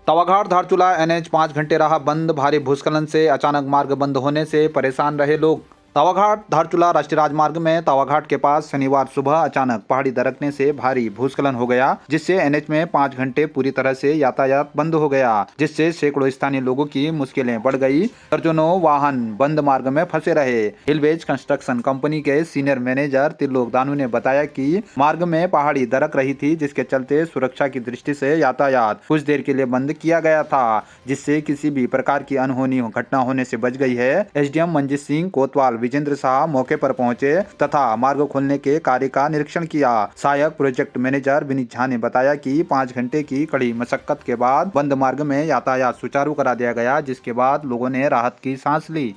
तवाघाट Dharchula NH 5 घंटे रहा बंद। भारी भूस्खलन से अचानक मार्ग बंद होने से परेशान रहे लोग। तवाघाट धारचूला राष्ट्रीय राजमार्ग में तवाघाट के पास शनिवार सुबह अचानक पहाड़ी दरकने से भारी भूस्खलन हो गया, जिससे NH में 5 घंटे पूरी तरह से यातायात बंद हो गया, जिससे सैकड़ों स्थानीय लोगों की मुश्किलें बढ़ गई। दर्जनों वाहन बंद मार्ग में फंसे रहे। हिलवेज कंस्ट्रक्शन कंपनी के सीनियर मैनेजर त्रिलोक दानू ने बताया कि मार्ग में पहाड़ी दरक रही थी, जिसके चलते सुरक्षा की दृष्टि से यातायात कुछ देर के लिए बंद किया गया था, जिससे किसी भी प्रकार की अनहोनी घटना होने से बच गई है। SDM मंजीत सिंह कोतवाल विजेंद्र शाह मौके पर पहुंचे तथा मार्ग खोलने के कार्य का निरीक्षण किया। सहायक प्रोजेक्ट मैनेजर विनीत झा ने बताया कि 5 घंटे की कड़ी मशक्कत के बाद बंद मार्ग में यातायात सुचारू करा दिया गया, जिसके बाद लोगों ने राहत की सांस ली।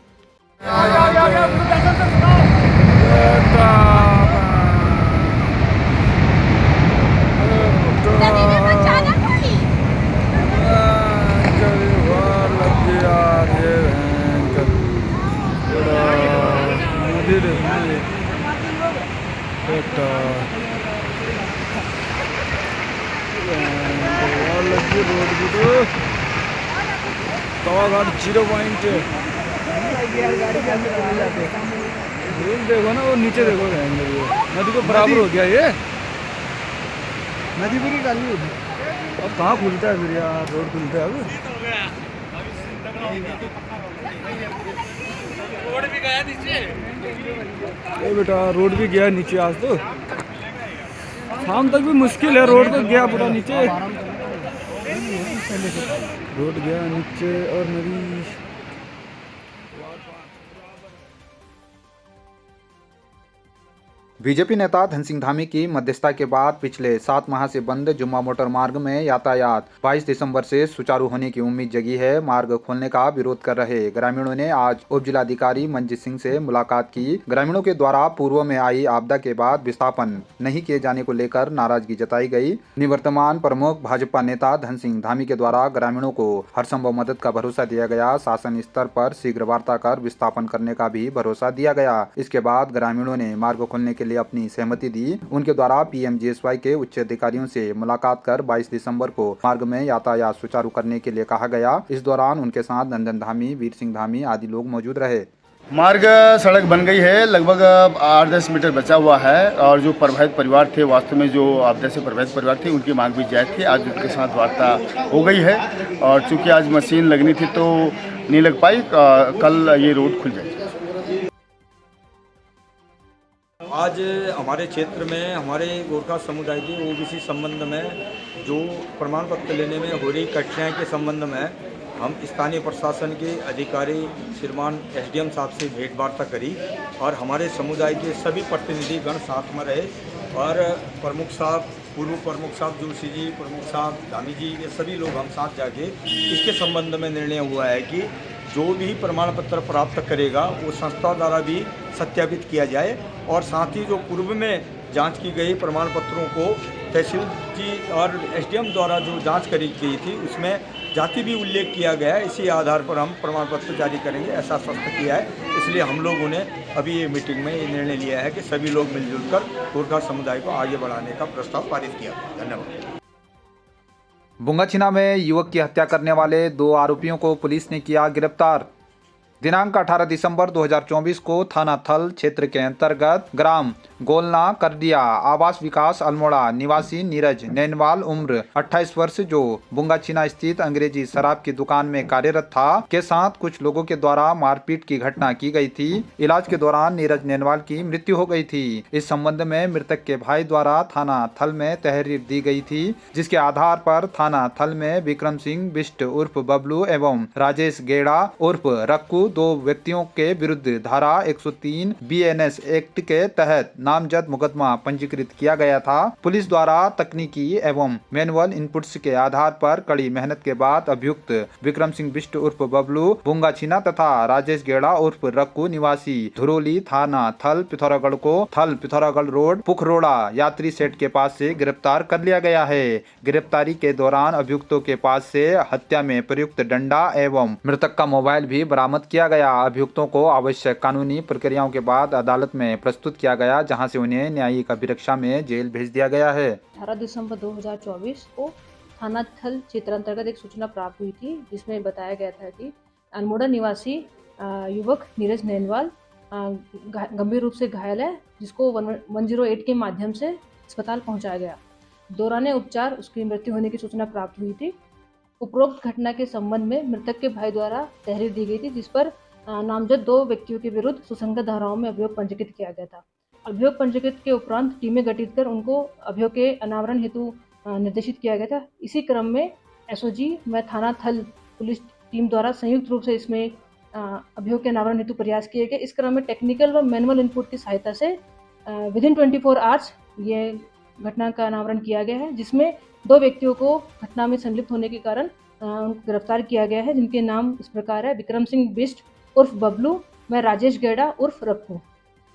तवाघाट 0 पॉइंट देखो ना, वो नीचे देखो नदी को बराबर हो गया ये नदी पूरी खाली होगी। अब कहाँ खुलता है फिर यार, रोड खुलता है अब। रोड भी गया नीचे। ए बेटा, रोड भी गया नीचे। आज तो शाम तक भी मुश्किल है, रोड तो गया पूरा नीचे। रोड गया नीचे और नदी। बीजेपी नेता धन सिंह धामी की मध्यस्थता के बाद पिछले 7 माह से बंद जुम्मा मोटर मार्ग में यातायात 22 दिसंबर से सुचारू होने की उम्मीद जगी है। मार्ग खोलने का विरोध कर रहे ग्रामीणों ने आज उप जिलाधिकारी मंजीत सिंह से मुलाकात की। ग्रामीणों के द्वारा पूर्व में आई आपदा के बाद विस्थापन नहीं किए जाने को लेकर नाराजगी जताई गई। निवर्तमान प्रमुख भाजपा नेता धन सिंह धामी के द्वारा ग्रामीणों को हर संभव मदद का भरोसा दिया गया। शासन स्तर पर शीघ्र वार्ता कर विस्थापन करने का भी भरोसा दिया गया। इसके बाद ग्रामीणों ने मार्ग खोलने के लिए अपनी सहमति दी। उनके द्वारा PMGSY के उच्च अधिकारियों से मुलाकात कर 22 दिसंबर को मार्ग में यातायात सुचारू करने के लिए कहा गया। इस दौरान उनके साथ नंदन धामी, वीर सिंह धामी आदि लोग मौजूद रहे। मार्ग सड़क बन गई है, लगभग 8-10 मीटर बचा हुआ है और जो प्रभावित परिवार थे, वास्तव में जो आपदा से प्रभावित परिवार थे, उनकी मांग भी जायज़ थी। आज उनके साथ वार्ता हो गई है और चूंकि आज मशीन लगनी थी तो नहीं लग पाई। कल ये रोड खुल जाएगी। आज हमारे क्षेत्र में हमारे गोरखा समुदाय के OBC संबंध में जो प्रमाण पत्र लेने में हो रही कठिनाई के संबंध में हम स्थानीय प्रशासन के अधिकारी श्रीमान SDM साहब से भेंट वार्ता करी और हमारे समुदाय के सभी प्रतिनिधिगण साथ में रहे और प्रमुख साहब, पूर्व प्रमुख साहब जोशी जी, प्रमुख साहब धामी जी, ये सभी लोग हम साथ जाके इसके संबंध में निर्णय हुआ है कि जो भी प्रमाण पत्र प्राप्त करेगा वो संस्था द्वारा भी सत्यापित किया जाए और साथ ही जो पूर्व में जांच की गई प्रमाण पत्रों को तहसील जी और SDM द्वारा जो जांच करी गई थी उसमें जाति भी उल्लेख किया गया है। इसी आधार पर हम प्रमाण पत्र जारी करेंगे, ऐसा स्पष्ट किया है। इसलिए हम लोगों ने अभी ये मीटिंग में ये निर्णय लिया है कि सभी लोग मिलजुल कर गोरखा समुदाय को आगे बढ़ाने का प्रस्ताव पारित किया। धन्यवाद। बुंगाछिना में युवक की हत्या करने वाले 2 आरोपियों को पुलिस ने किया गिरफ्तार। दिनांक 18 दिसंबर 2024 को थाना थल क्षेत्र के अंतर्गत ग्राम गोलना करदिया आवास विकास अल्मोड़ा निवासी नीरज नैनवाल उम्र 28 वर्ष, जो बुंगाछिना स्थित अंग्रेजी शराब की दुकान में कार्यरत था, के साथ कुछ लोगों के द्वारा मारपीट की घटना की गई थी। इलाज के दौरान नीरज नैनवाल की मृत्यु हो गई थी। इस संबंध में मृतक के भाई द्वारा थाना थल में तहरीर दी गई थी, जिसके आधार पर थाना थल में विक्रम सिंह बिष्ट उर्फ बबलू एवं राजेश गेड़ा उर्फ रक्कू 2 व्यक्तियों के विरुद्ध धारा 103 BNS एक्ट के तहत नामजद मुकदमा पंजीकृत किया गया था। पुलिस द्वारा तकनीकी एवं मैनुअल इनपुट्स के आधार पर कड़ी मेहनत के बाद अभियुक्त विक्रम सिंह बिष्ट उर्फ बबलू बुंगाछिना तथा राजेश गेड़ा उर्फ रक्कू निवासी धुरोली थाना थल पिथौरागढ़ को थल पिथौरागढ़ रोड पुखरोड़ा यात्री सेट के पास से गिरफ्तार कर लिया गया है। गिरफ्तारी के दौरान अभियुक्तों के पास से हत्या में प्रयुक्त डंडा एवं मृतक का मोबाइल भी बरामद किया गया। अभियुक्तों को आवश्यक कानूनी प्रक्रियाओं के बाद अदालत में प्रस्तुत किया गया, जहां से उन्हें न्यायिक अभिरक्षा में जेल भेज दिया गया है। 18 दिसंबर 2024 को थाना थल क्षेत्र अंतर्गत एक सूचना प्राप्त हुई थी, जिसमें बताया गया था कि अल्मोड़ा निवासी युवक नीरज नैनवाल गंभीर रूप से घायल है, जिसको 108 के माध्यम से अस्पताल पहुंचाया गया। दौरान उपचार उसकी मृत्यु होने की सूचना प्राप्त हुई थी। उपरोक्त घटना के संबंध में मृतक के भाई द्वारा तहरीर दी गई थी, जिस पर नामजद 2 व्यक्तियों के विरुद्ध सुसंगत धाराओं में अभियोग पंजीकृत किया गया था। अभियोग पंजीकृत के उपरांत टीमें गठित कर उनको अभियोग के अनावरण हेतु निर्देशित किया गया था। इसी क्रम में एसओजी व थाना थल पुलिस टीम द्वारा संयुक्त रूप से इसमें अभियोग के अनावरण हेतु प्रयास किए गए। इस क्रम में टेक्निकल व मैनुअल इनपुट की सहायता से विदिन 24 आवर्स ये घटना का अनावरण किया गया है, जिसमें 2 व्यक्तियों को घटना में संलिप्त होने के कारण उनको गिरफ्तार किया गया है, जिनके नाम इस प्रकार है: विक्रम सिंह बिष्ट उर्फ बबलू व राजेश गेड़ा उर्फ रप्पू।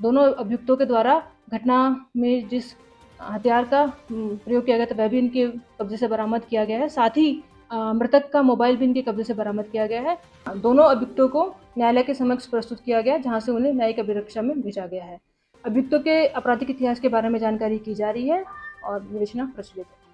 दोनों अभियुक्तों के द्वारा घटना में जिस हथियार का प्रयोग किया गया था वह भी इनके कब्जे से बरामद किया गया है। साथ ही मृतक का मोबाइल भी इनके कब्जे से बरामद किया गया है। दोनों अभियुक्तों को न्यायालय के समक्ष प्रस्तुत किया गया, जहां से उन्हें न्यायिक अभिरक्षा में भेजा गया है। अभियुक्तों के आपराधिक इतिहास के बारे में जानकारी की जा रही है और विवेचना प्रचलित है।